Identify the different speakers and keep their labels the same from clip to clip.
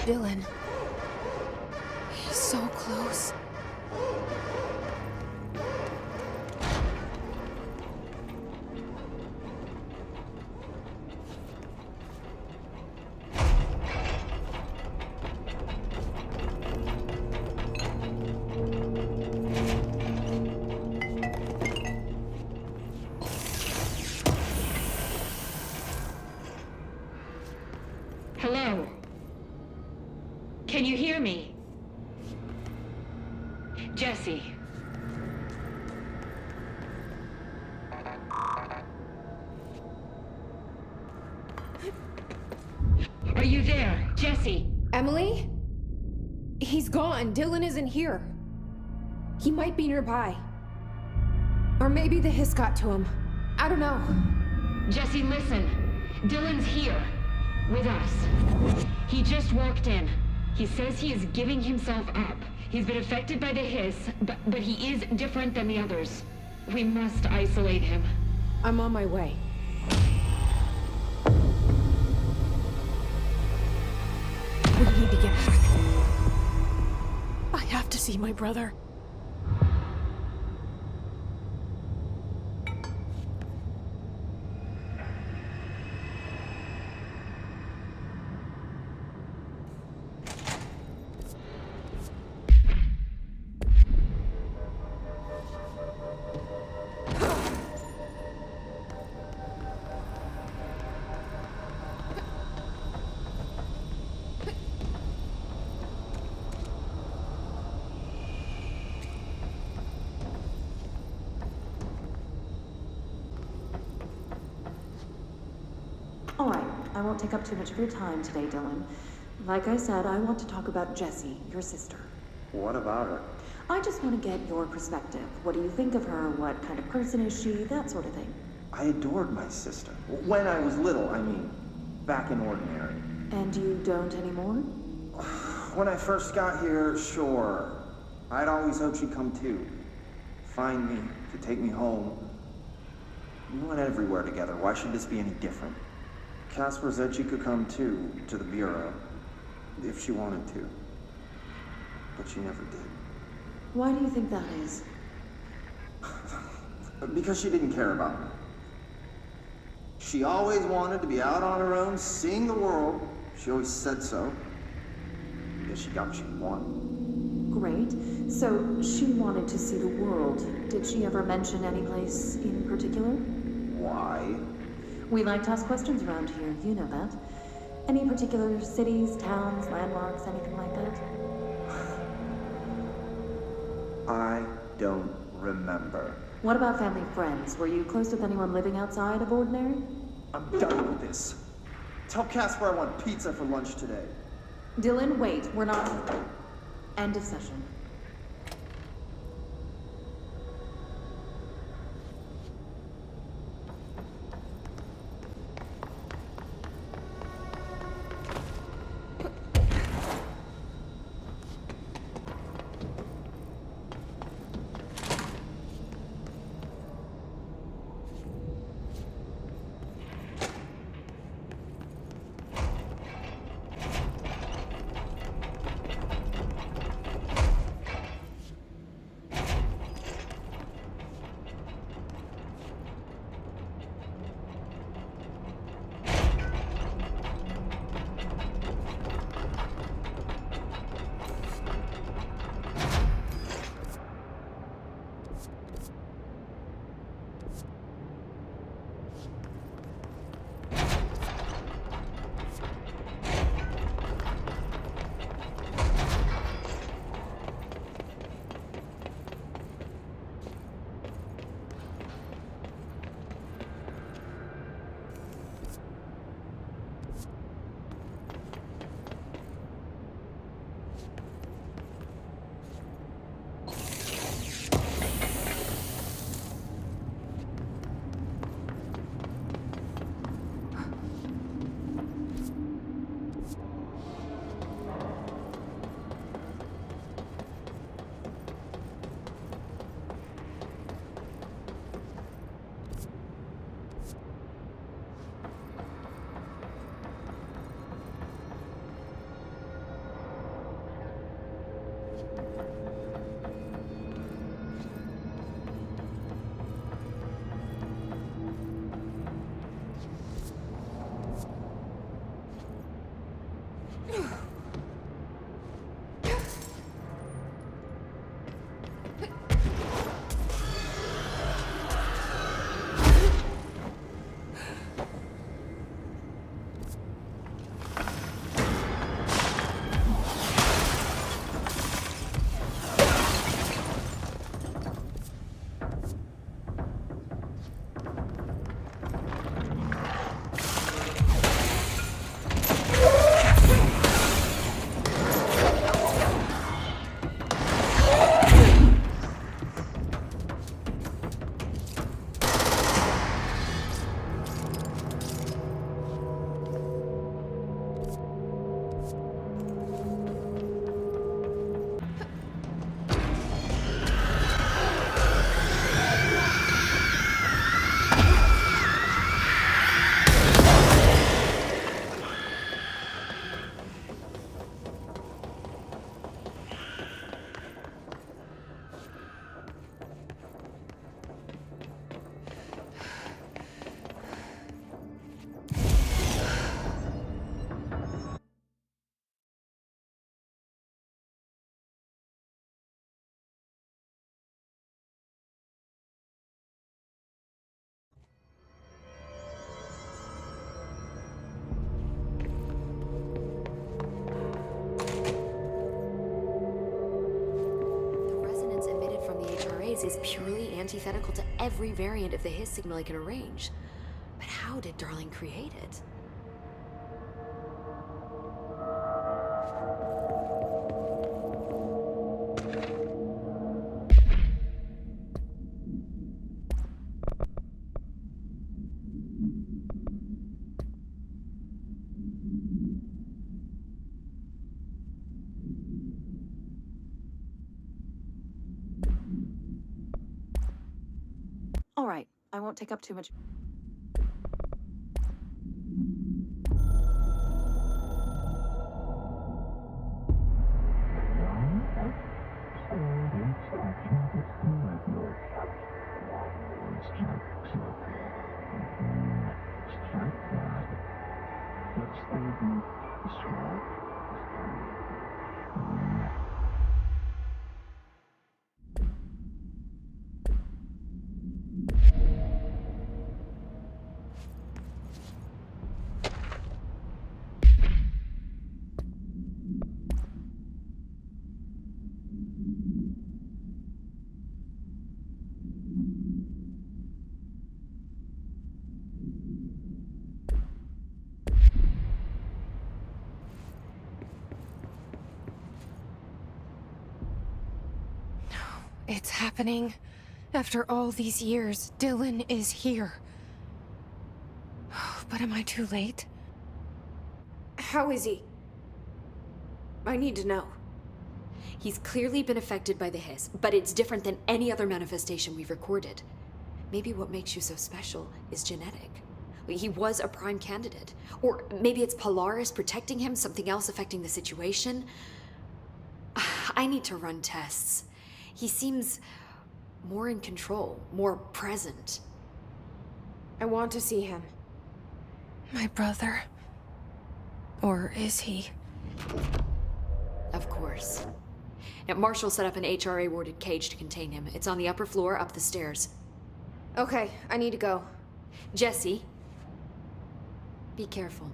Speaker 1: Dylan. He's so close.
Speaker 2: Hello? Can you hear me? Jesse. Are you there, Jesse?
Speaker 1: Emily? He's gone. Dylan isn't here. He might be nearby. Or maybe the hiss got to him. I don't know.
Speaker 2: Jesse, listen. Dylan's here. With us. He just walked in. He says he is giving himself up. He's been affected by the hiss, but he is different than the others. We must isolate him.
Speaker 1: I'm on my way. We need to get back. I have to see my brother.
Speaker 3: All right, I won't take up too much of your time today, Dylan. Like I said, I want to talk about Jessie, your sister.
Speaker 4: What about her?
Speaker 3: I just want to get your perspective. What do you think of her? What kind of person is she? That sort of thing.
Speaker 4: I adored my sister. When I was little, I mean. Back in Ordinary.
Speaker 3: And you don't anymore?
Speaker 4: When I first got here, sure. I'd always hoped she'd come too. Find me, to take me home. We went everywhere together. Why should this be any different? Casper said she could come too, to the Bureau, if she wanted to. But she never did.
Speaker 3: Why do you think that is?
Speaker 4: Because she didn't care about me. She always wanted to be out on her own, seeing the world. She always said so. Guess she got what she wanted.
Speaker 3: Great. So she wanted to see the world. Did she ever mention any place in particular?
Speaker 4: Why?
Speaker 3: We like to ask questions around here, you know that. Any particular cities, towns, landmarks, anything like that?
Speaker 4: I don't remember.
Speaker 3: What about family friends? Were you close with anyone living outside of ordinary?
Speaker 4: I'm done with this. Tell Casper I want pizza for lunch today.
Speaker 3: Dylan, wait. We're not... End of session.
Speaker 5: Is purely antithetical to every variant of the Hiss signal I can arrange. But how did Darling create it?
Speaker 3: All right. I won't take up too much.
Speaker 1: It's happening. After all these years, Dylan is here. But am I too late? How is he? I need to know.
Speaker 5: He's clearly been affected by the hiss, but it's different than any other manifestation we've recorded. Maybe what makes you so special is genetic. He was a prime candidate. Or maybe it's Polaris protecting him, something else affecting the situation. I need to run tests. He seems more in control, more present.
Speaker 1: I want to see him. My brother. Or is he?
Speaker 5: Of course. Now, Marshall set up an HRA-warded cage to contain him. It's on the upper floor, up the stairs.
Speaker 1: Okay, I need to go.
Speaker 5: Jesse, be careful.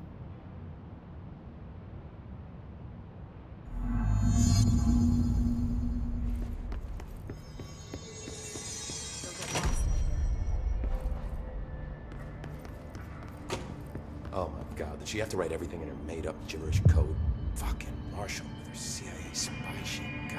Speaker 6: Oh my god, did she have to write everything in her made-up gibberish code? Fucking Marshall with her CIA spy shit, god.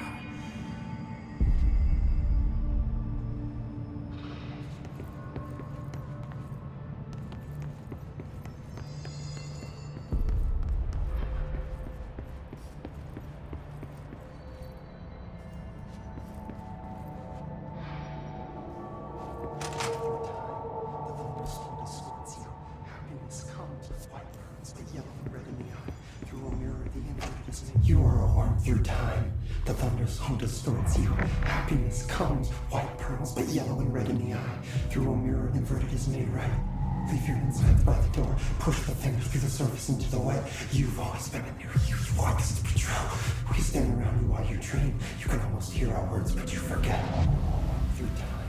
Speaker 7: You are a worm through time. The thunder's home distorts you. Happiness comes, white pearls, but yellow and red in the eye. Through a mirror, an inverted is made right. Leave your insides by the door. Push the fingers through the surface into the way. You've always been in there. You want this to be true. We stand around you while you dream. You can almost hear our words, but you forget. Through time,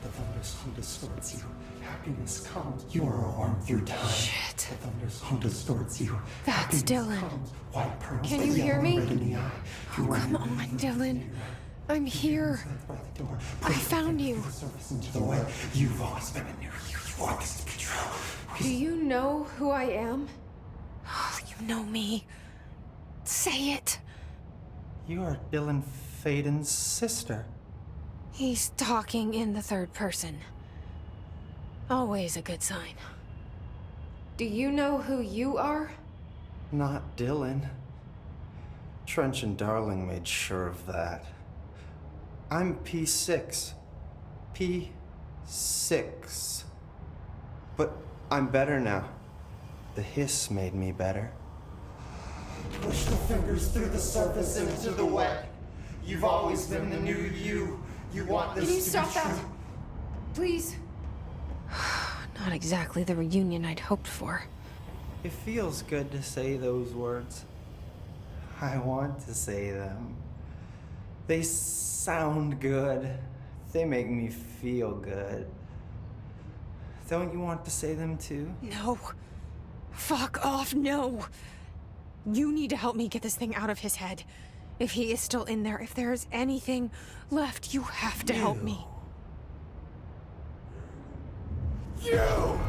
Speaker 7: the thunder's home distorts you. Happiness comes. You are a worm through time.
Speaker 1: Shit.
Speaker 7: The thunder's home distorts you.
Speaker 1: That's
Speaker 7: Happiness
Speaker 1: Dylan.
Speaker 7: comes, white pearls,
Speaker 1: Can
Speaker 7: but
Speaker 1: you
Speaker 7: yellow
Speaker 1: hear
Speaker 7: and
Speaker 1: me?
Speaker 7: red in the eye.
Speaker 1: Oh, come on, Dylan. I'm here. I found you.
Speaker 7: You've always been in there. You want this to be true.
Speaker 1: Do you know who I am? Oh, you know me. Say it.
Speaker 7: You are Dylan Faden's sister.
Speaker 1: He's talking in the third person. Always a good sign. Do you know who you are?
Speaker 7: Not Dylan. Trench and Darling made sure of that. I'm P6. P6. But I'm better now. The hiss made me better. Push the fingers through the surface into the wet. You've always been the new you. You want this
Speaker 1: Can you
Speaker 7: to
Speaker 1: stop
Speaker 7: be
Speaker 1: that?
Speaker 7: true.
Speaker 1: Please. Not exactly the reunion I'd hoped for.
Speaker 7: It feels good to say those words. I want to say them. They sound good. They make me feel good. Don't you want to say them too?
Speaker 1: No. Fuck off, no. You need to help me get this thing out of his head. If he is still in there, if there is anything left, you have to help me.
Speaker 7: You!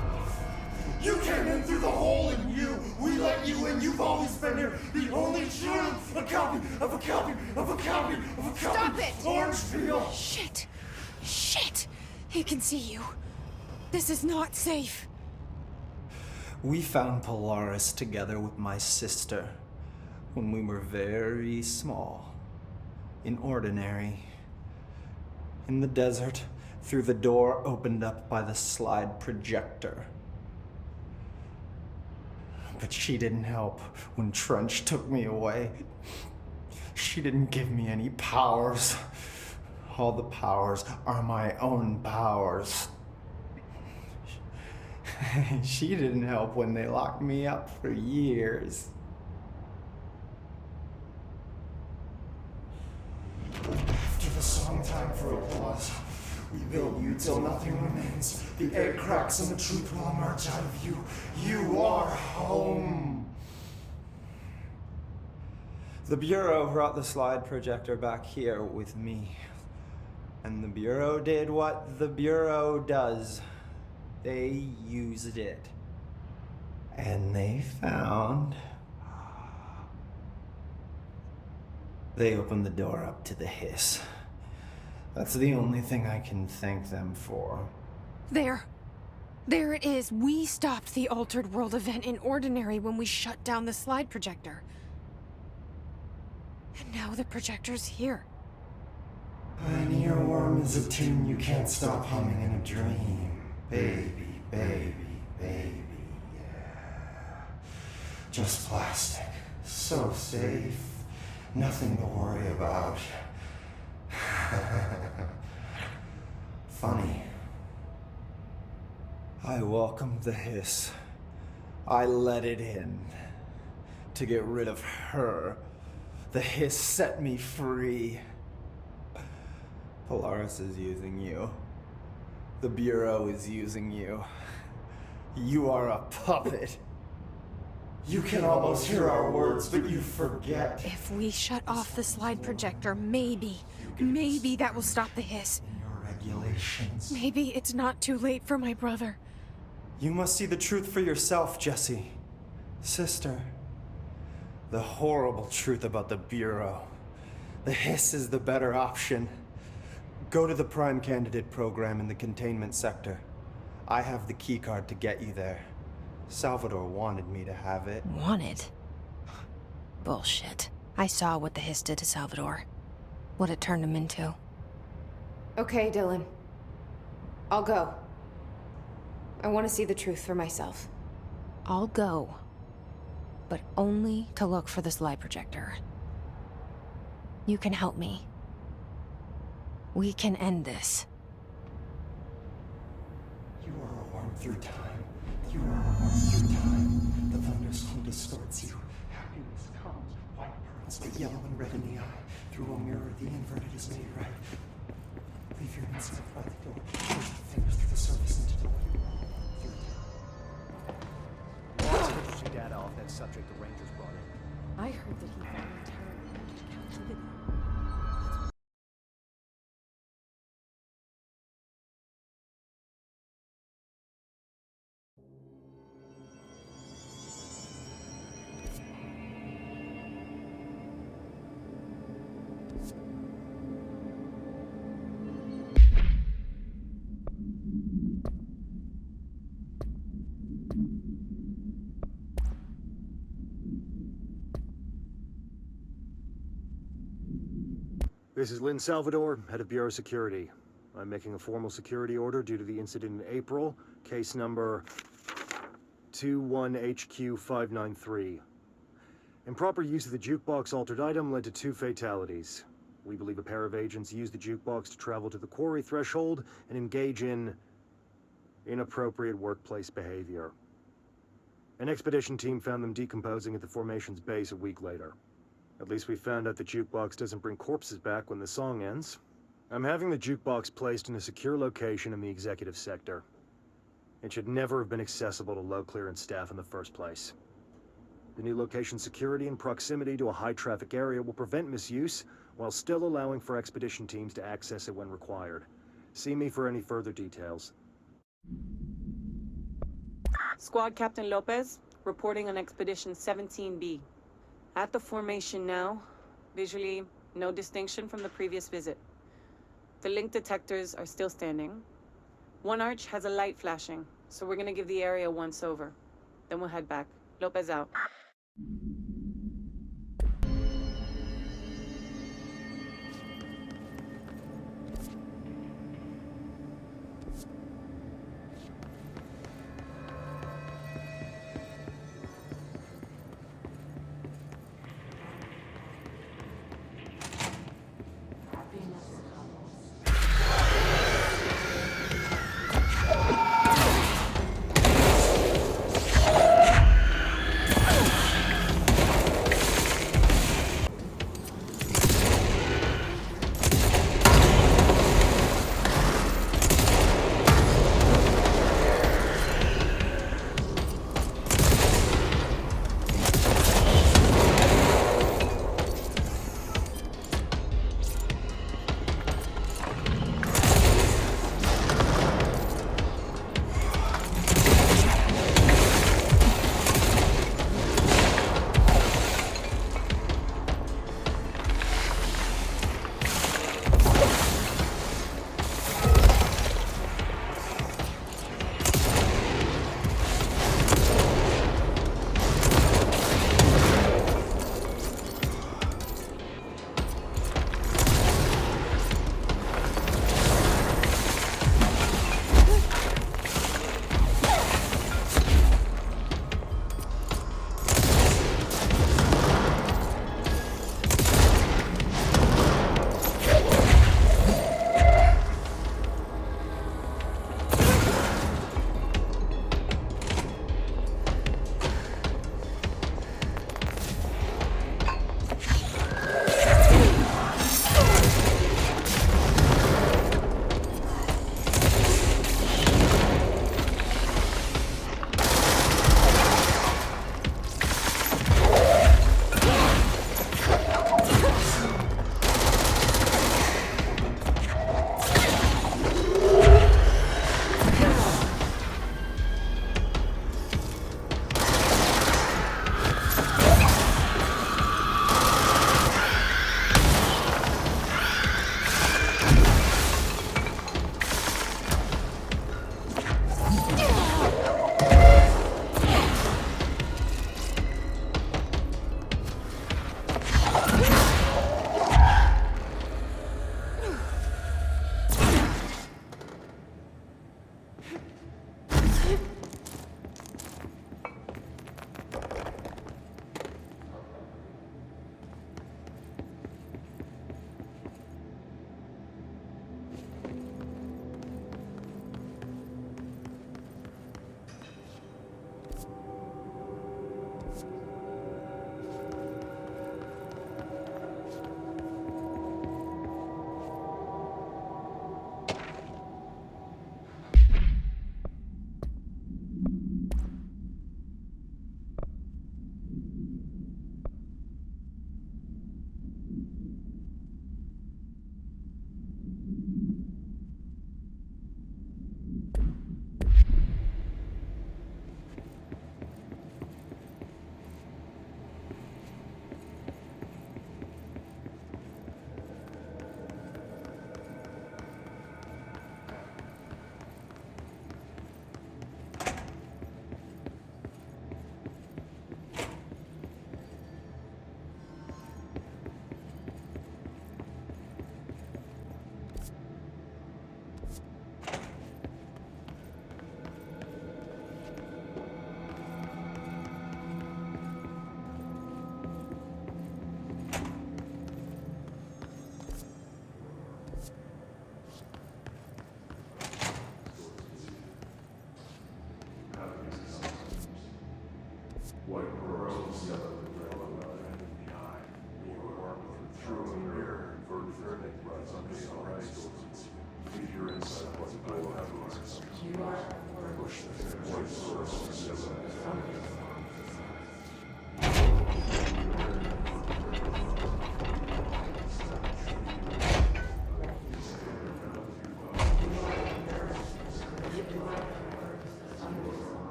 Speaker 7: You came in through the hole in you! We let you in, you've always been here! The only true! A copy of a copy of a copy of a copy!
Speaker 1: Stop it!
Speaker 7: Orange peel!
Speaker 1: Shit. Shit. He can see you. This is not safe.
Speaker 7: We found Polaris together with my sister when we were very small, in Ordinary, in the desert, through the door opened up by the slide projector. But she didn't help when Trench took me away. She didn't give me any powers. All the powers are my own powers. She didn't help when they locked me up for years. After the song time for applause, we build you till nothing remains. The egg cracks and the truth will emerge out of you. You are home. The Bureau brought the slide projector back here with me. And the Bureau did what the Bureau does. They used it. And they found... They opened the door up to the hiss. That's the only thing I can thank them for.
Speaker 1: There. There it is. We stopped the Altered World event in Ordinary when we shut down the slide projector. And now the projector's here.
Speaker 7: An earworm is a tune you can't stop humming in a dream. Baby, baby, baby, yeah. Just plastic. So safe. Nothing to worry about. Funny. I welcomed the hiss. I let it in. To get rid of her. The hiss set me free. Polaris is using you. The Bureau is using you. You are a puppet. You can almost hear our words, but you forget.
Speaker 1: If we shut off the slide projector, maybe that will stop the hiss.
Speaker 7: Your regulations.
Speaker 1: Maybe it's not too late for my brother.
Speaker 7: You must see the truth for yourself, Jessie. Sister. The horrible truth about the Bureau. The hiss is the better option. Go to the Prime Candidate program in the containment sector. I have the keycard to get you there. Salvador wanted me to have it.
Speaker 1: Wanted? Bullshit. I saw what the hiss did to Salvador. What it turned him into.
Speaker 5: Okay, Dylan. I'll go. I want to see the truth for myself.
Speaker 1: I'll go. But only to look for the slide projector. You can help me. We can end this.
Speaker 7: You are a worm through time. You are a worm through time. The thunderstorm distorts you. Happiness comes, white pearls, but yellow and red in the eye. Through a mirror, the inverted is made right. Leave your instinct by the door. Push your fingers through the surface into the you are a worm through time.
Speaker 6: Lots of interesting data off that subject the Rangers brought in.
Speaker 5: I heard that he voluntarily entered captivity.
Speaker 8: This is Lynn Salvador, head of Bureau Security. I'm making a formal security order due to the incident in April, case number 21HQ593. Improper use of the jukebox altered item led to 2 fatalities. We believe a pair of agents used the jukebox to travel to the quarry threshold and engage in inappropriate workplace behavior. An expedition team found them decomposing at the formation's base a week later. At least we found out the jukebox doesn't bring corpses back when the song ends. I'm having the jukebox placed in a secure location in the executive sector. It should never have been accessible to low clearance staff in the first place. The new location's security and proximity to a high-traffic area will prevent misuse, while still allowing for expedition teams to access it when required. See me for any further details.
Speaker 9: Squad Captain Lopez, reporting on Expedition 17B. At the formation now, visually, no distinction from the previous visit. The link detectors are still standing. One arch has a light flashing, so we're gonna give the area once over. Then we'll head back. Lopez out.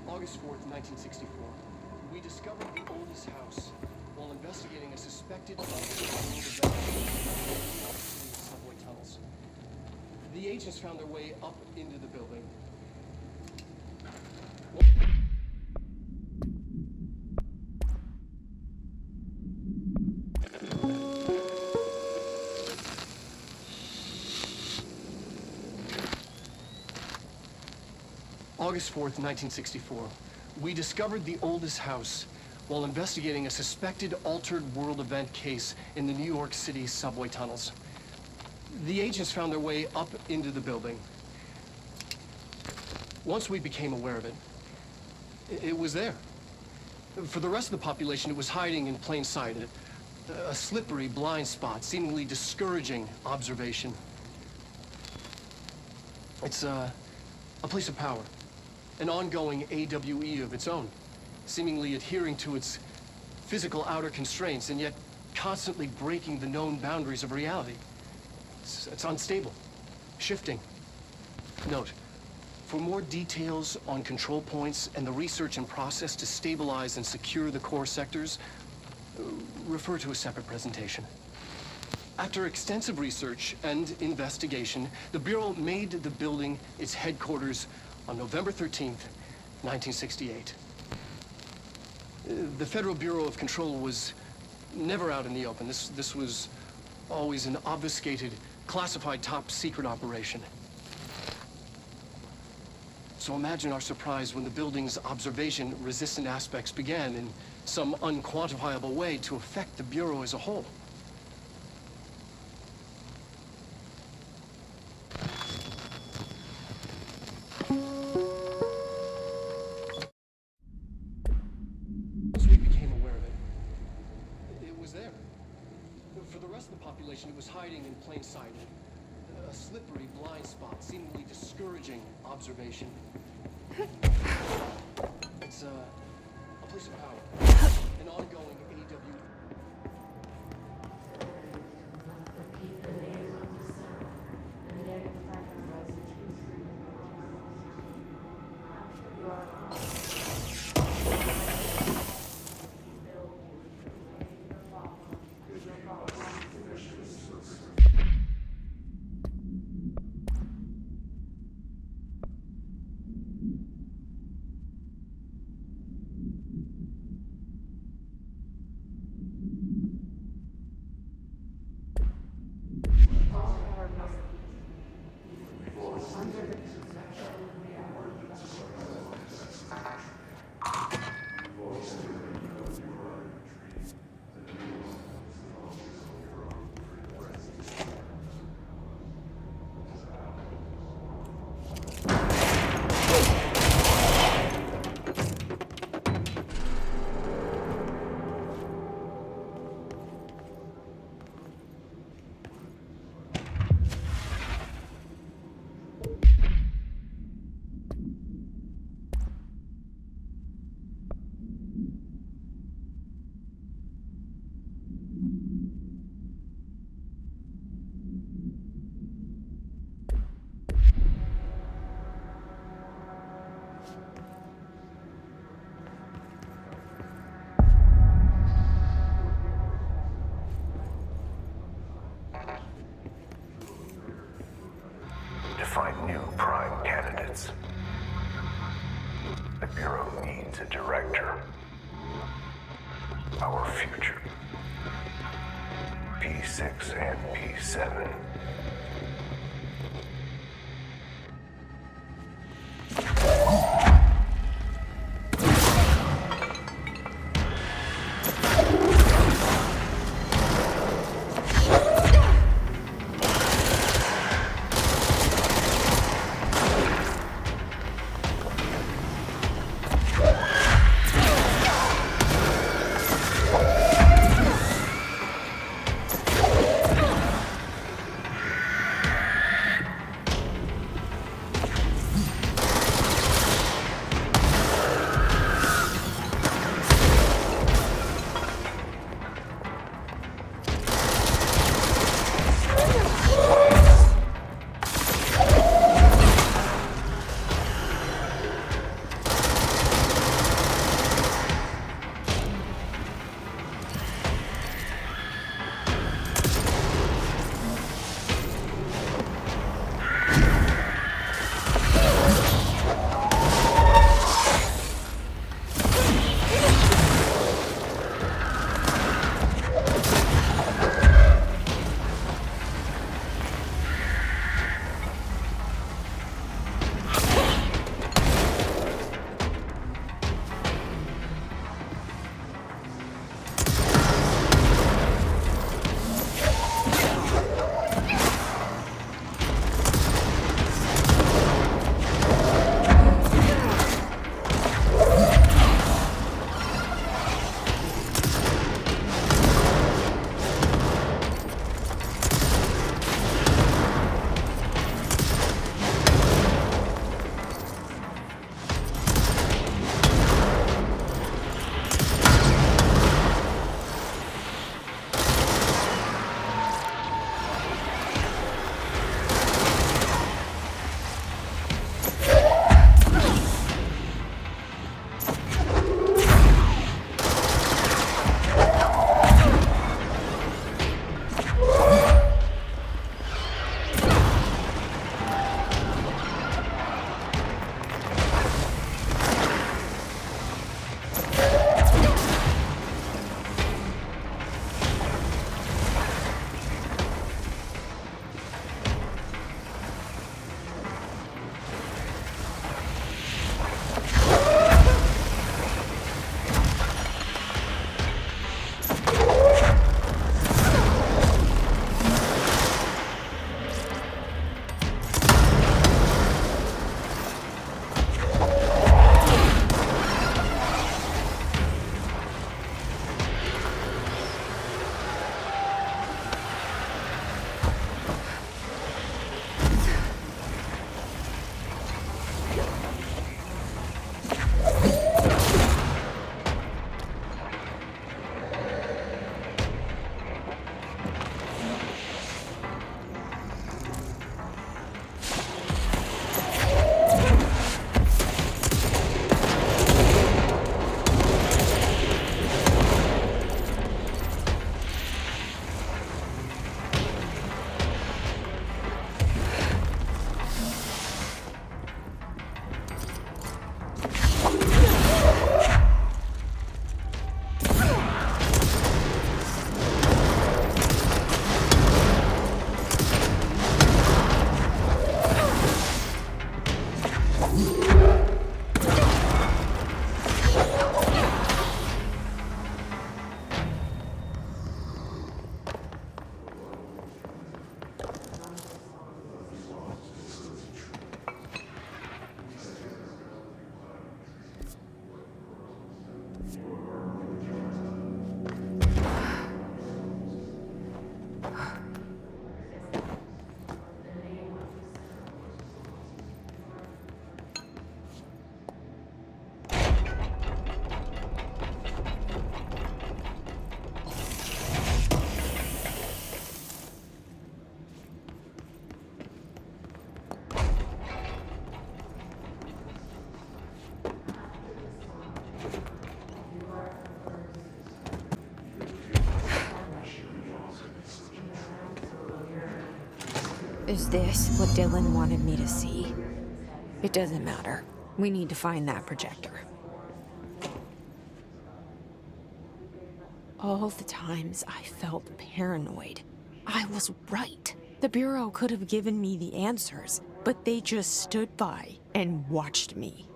Speaker 10: August 4th, 1964. We discovered the oldest house while investigating a suspected subway tunnels. The agents found their way up into the building. August 4th, 1964. We discovered the oldest house while investigating a suspected altered world event case in the New York City subway tunnels. The agents found their way up into the building. Once we became aware of it, it was there. For the rest of the population, it was hiding in plain sight, a slippery blind spot, seemingly discouraging observation. It's a place of power. An ongoing AWE of its own, seemingly adhering to its physical outer constraints and yet constantly breaking the known boundaries of reality. It's unstable, shifting. Note, for more details on control points and the research and process to stabilize and secure the core sectors, refer to a separate presentation. After extensive research and investigation, the Bureau made the building its headquarters on November 13th, 1968. The Federal Bureau of Control was never out in the open. This was always an obfuscated, classified top-secret operation. So imagine our surprise when the building's observation-resistant aspects began in some unquantifiable way to affect the Bureau as a whole. It was hiding in plain sight, a slippery blind spot, seemingly discouraging observation. It's a place of power, an ongoing AW.
Speaker 11: Find new prime candidates. The Bureau needs a director. Our future. P6 and P7.
Speaker 1: Is this what Dylan wanted me to see? It doesn't matter. We need to find that projector. All the times I felt paranoid, I was right. The Bureau could have given me the answers, but they just stood by and watched me.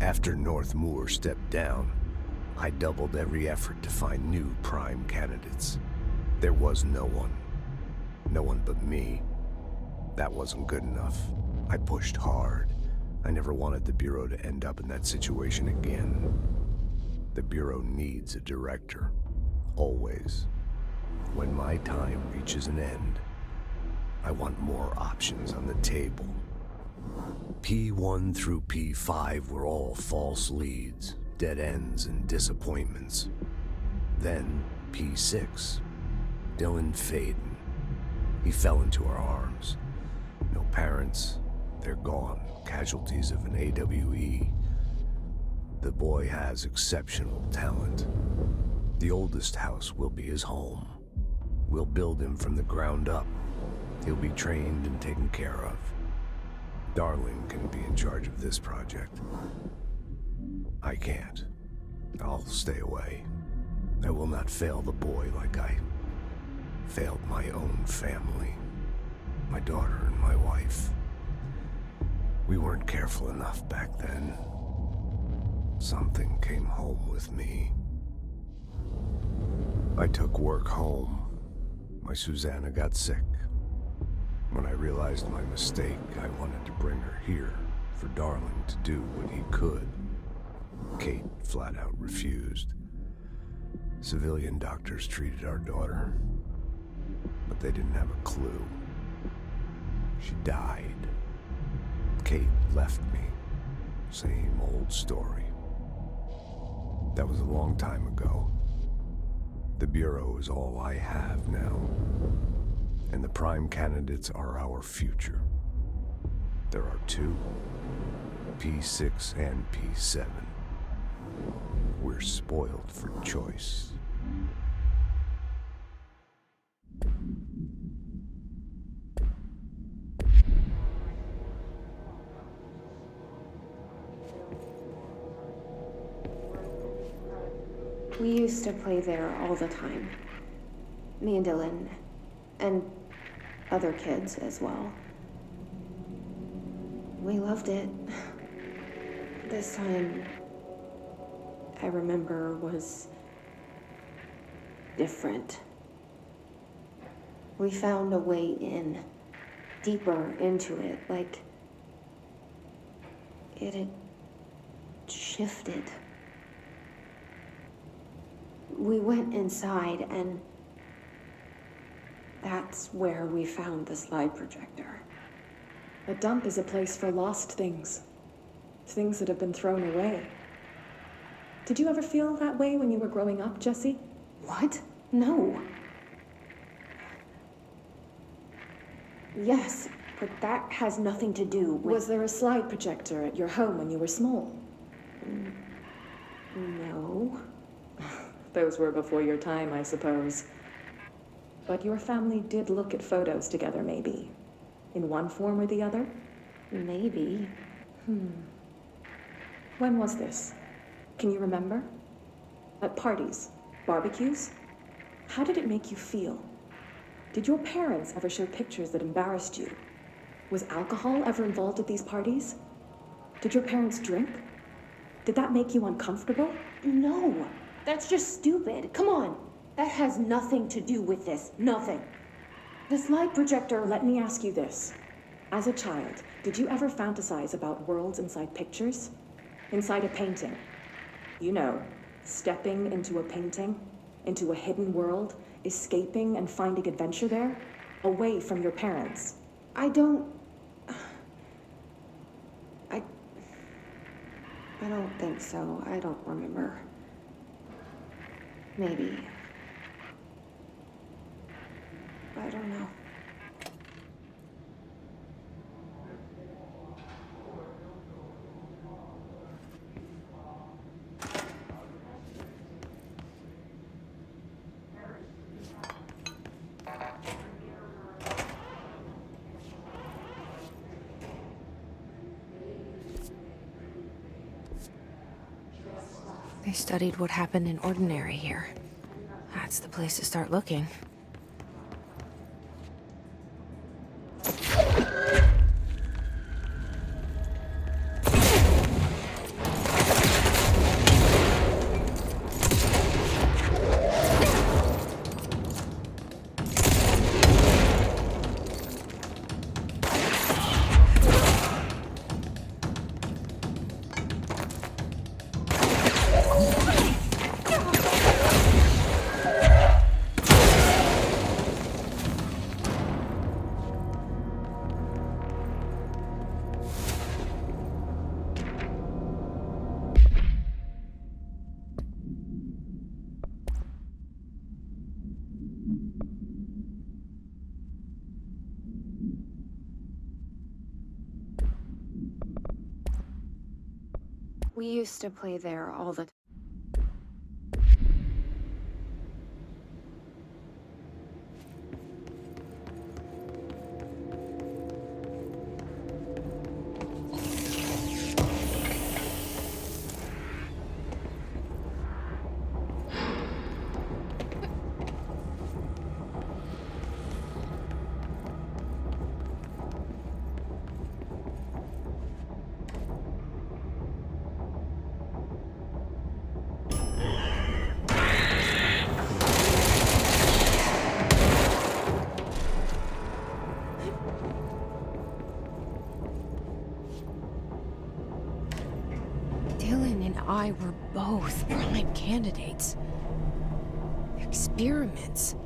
Speaker 11: After North Moore stepped down, I doubled every effort to find new prime candidates. There was no one. No one but me. That wasn't good enough. I pushed hard. I never wanted the Bureau to end up in that situation again. The Bureau needs a director. Always. When my time reaches an end, I want more options on the table. P1 through P5 were all false leads, dead ends, and disappointments. Then P6, Dylan Faden. He fell into our arms. No parents, they're gone, casualties of an AWE. The boy has exceptional talent. The oldest house will be his home. We'll build him from the ground up. He'll be trained and taken care of. Darling can be in charge of this project. I can't. I'll stay away. I will not fail the boy like I failed my own family. My daughter and my wife. We weren't careful enough back then. Something came home with me. I took work home. My Susanna got sick. When I realized my mistake, I wanted to bring her here for Darling to do what he could. Kate flat out refused. Civilian doctors treated our daughter, but they didn't have a clue. She died. Kate left me. Same old story. That was a long time ago. The Bureau is all I have now. And the prime candidates are our future. There are two, P6 and P7. We're spoiled for choice.
Speaker 3: We used to play there all the time. Me and Dylan, and other kids as well. We loved it. This time, I remember, was different. We found a way in, deeper into it, like it had shifted. We went inside, and that's where we found the slide projector.
Speaker 12: A dump is a place for lost things. Things that have been thrown away. Did you ever feel that way when you were growing up, Jesse?
Speaker 3: What? No. Yes,
Speaker 13: But that has nothing to do with...
Speaker 12: Was there a slide projector at your home when you were small?
Speaker 13: No.
Speaker 12: Those were before your time, I suppose. But your family did look at photos together, maybe? In one form or the other?
Speaker 13: Maybe.
Speaker 12: When was this? Can you remember? At parties? Barbecues? How did it make you feel? Did your parents ever show pictures that embarrassed you? Was alcohol ever involved at these parties? Did your parents drink? Did that make you uncomfortable?
Speaker 13: No, that's just stupid. Come on. That has nothing to do with this. Nothing.
Speaker 12: The slide projector, let me ask you this. As a child, did you ever fantasize about worlds inside pictures? Inside a painting? You know, stepping into a painting, into a hidden world, escaping and finding adventure there, away from your parents.
Speaker 13: I don't think so. I don't remember. Maybe. I don't know.
Speaker 1: They studied what happened in Ordinary here. That's the place to start looking.
Speaker 13: We used to play there all the time. Dylan and I were both prime candidates. Experiments.